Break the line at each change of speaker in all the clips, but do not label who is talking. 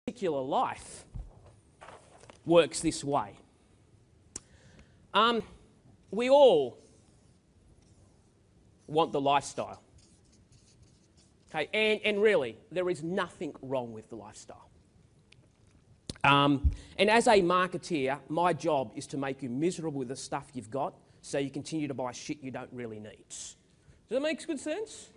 particular life works this way. We all want the lifestyle. Okay, and really, there is nothing wrong with the lifestyle. And as a marketeer, my job is to make you miserable with the stuff you've got so you continue to buy shit you don't really need. Does that make good sense?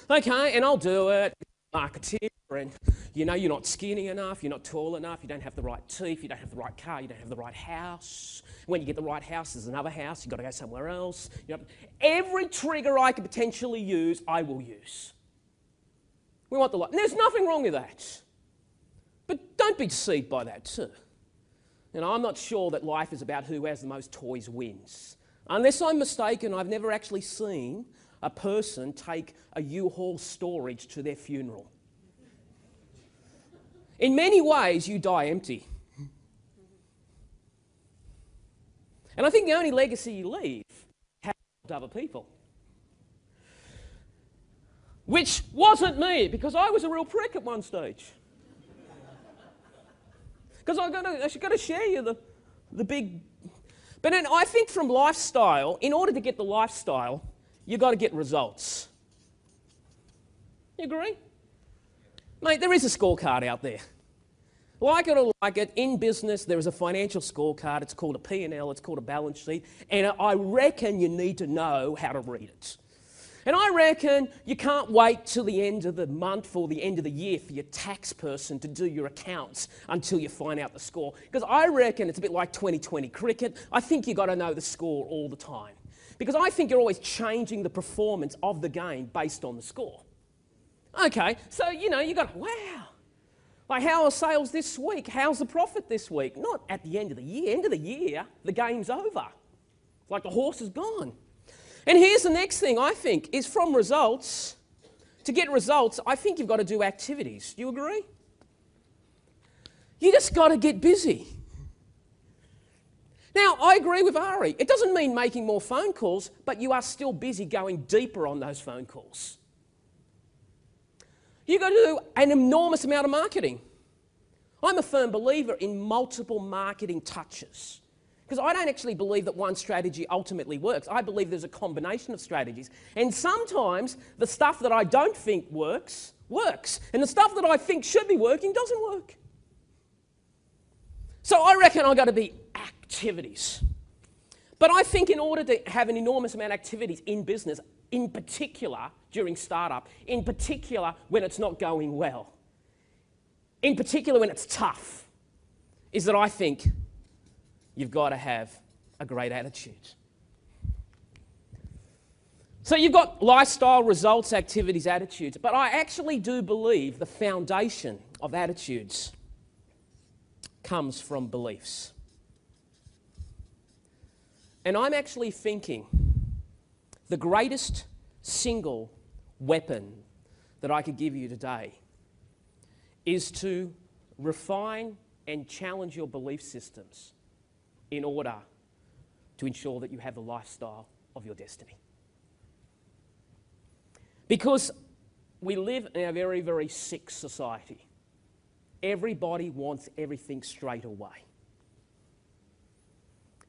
Yeah. Okay, and I'll do it. Marketeer, and you know you're not skinny enough, you're not tall enough, you don't have the right teeth, you don't have the right car, you don't have the right house. When you get the right house, there's another house, you've got to go somewhere else. You know, every trigger I could potentially use, I will use. We want the life. There's nothing wrong with that. But don't be deceived by that too. You know, I'm not sure that life is about who has the most toys wins. Unless I'm mistaken, I've never actually seen a person take a U-Haul storage to their funeral. In many ways, you die empty. And I think the only legacy you leave has to other people. Which wasn't me, because I was a real prick at one stage. Because I've got to share you the big... But then I think from lifestyle, in order to get the lifestyle, you've got to get results. You agree? Mate, there is a scorecard out there. Like it or like it, in business, there is a financial scorecard. It's called a P&L, it's called a balance sheet, and I reckon you need to know how to read it. And I reckon you can't wait till the end of the month or the end of the year for your tax person to do your accounts until you find out the score. Because I reckon it's a bit like 2020 cricket. I think you've got to know the score all the time. Because I think you're always changing the performance of the game based on the score. Okay, so, you know, you got, wow. Like, how are sales this week? How's the profit this week? Not at the end of the year. End of the year, the game's over. It's like the horse is gone. And here's the next thing, I think, is from results. To get results, I think you've got to do activities. Do you agree? You just got to get busy. Now, I agree with Ari. It doesn't mean making more phone calls, but you are still busy going deeper on those phone calls. You've got to do an enormous amount of marketing. I'm a firm believer in multiple marketing touches. Because I don't actually believe that one strategy ultimately works. I believe there's a combination of strategies. And sometimes the stuff that I don't think works, works. And the stuff that I think should be working doesn't work. So I reckon I've got to be activities. But I think in order to have an enormous amount of activities in business, in particular during startup, in particular when it's not going well, in particular when it's tough, is that I think you've got to have a great attitude. So you've got lifestyle, results, activities, attitudes, but I actually do believe the foundation of attitudes comes from beliefs. And I'm actually thinking the greatest single weapon that I could give you today is to refine and challenge your belief systems in order to ensure that you have the lifestyle of your destiny. Because we live in a very, very sick society. Everybody wants everything straight away.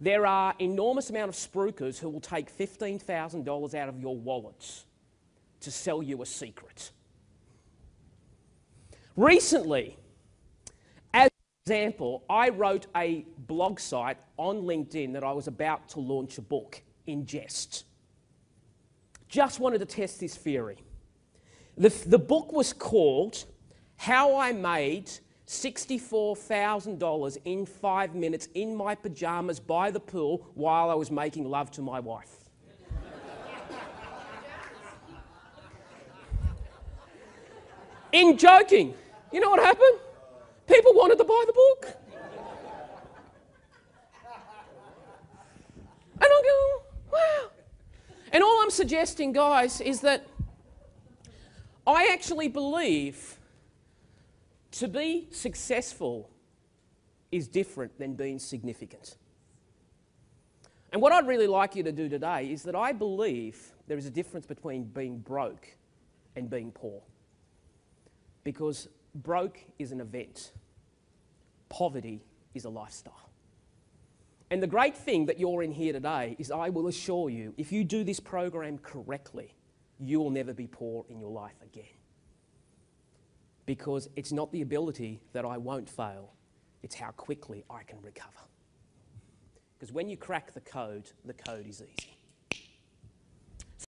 There are enormous amount of spruikers who will take $15,000 out of your wallets to sell you a secret. Recently, as an example, I wrote a blog site on LinkedIn that I was about to launch a book in jest. Just wanted to test this theory. The book was called How I Made $64,000 in 5 minutes in my pajamas by the pool while I was making love to my wife. In joking, you know what happened? People wanted to buy the book. And I'm going, wow. And all I'm suggesting, guys, is that I actually believe to be successful is different than being significant. And what I'd really like you to do today is that I believe there is a difference between being broke and being poor. Because broke is an event. poverty is a lifestyle. And the great thing that you're in here today is I will assure you, if you do this program correctly, you will never be poor in your life again. Because it's not the ability that I won't fail, it's how quickly I can recover. Because when you crack the code is easy.